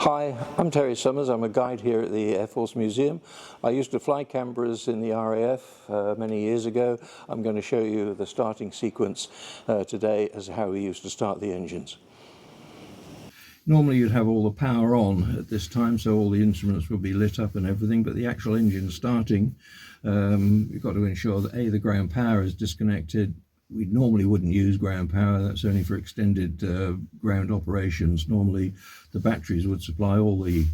Hi, I'm Terry Summers. I'm a guide here at the Air Force Museum. I used to fly Canberras in the RAF many years ago. I'm going to show you the starting sequence today as how we used to start the engines. Normally you'd have all the power on at this time, so all the instruments will be lit up and everything, but the actual engine starting, you've got to ensure that the ground power is disconnected. We normally wouldn't use ground power, that's only for extended ground operations. Normally the batteries would supply all the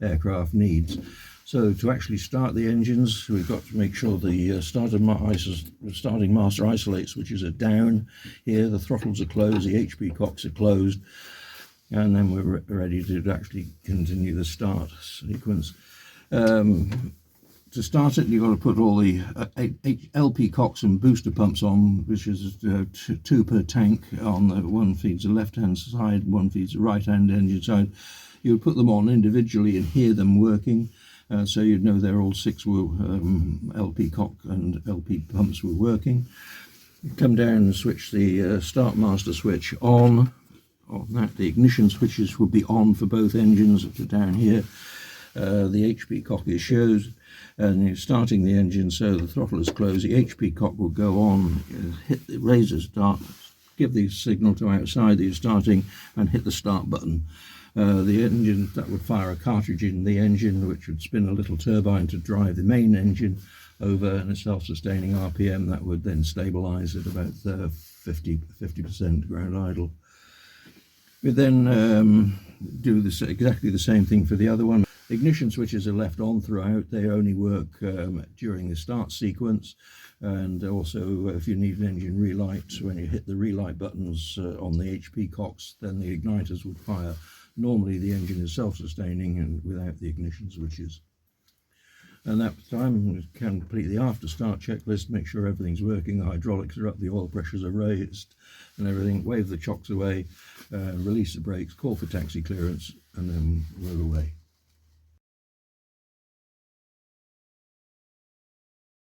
aircraft needs. So to actually start the engines, we've got to make sure the starting master isolate switches are down. Here the throttles are closed, the HP cocks are closed, and then we're ready to actually continue the start sequence. To start it, you've got to put all the LP cocks and booster pumps on, which is 2 per tank. One feeds the left-hand side, one feeds the right-hand engine side. You would put them on individually and hear them working, so you'd know they're all 6 LP cock and LP pumps were working. You come down and switch the start master switch on. On that, the ignition switches would be on for both engines down here. The HP cock is shows, and you're starting the engine, so the throttle is closed. The HP cock will go on, hit the razor start, give the signal to outside that you're starting, and hit the start button. The engine, that would fire a cartridge in the engine, which would spin a little turbine to drive the main engine over, and a self-sustaining RPM that would then stabilize at about 50% ground idle. We then do this exactly the same thing for the other one. Ignition switches are left on throughout. They only work during the start sequence, and also if you need an engine relight, when you hit the relight buttons on the HP cocks, then the igniters would fire. Normally the engine is self-sustaining and without the ignition switches. And that time we can complete the after start checklist, make sure everything's working, the hydraulics are up, the oil pressures are raised and everything, wave the chocks away, release the brakes, call for taxi clearance, and then roll away.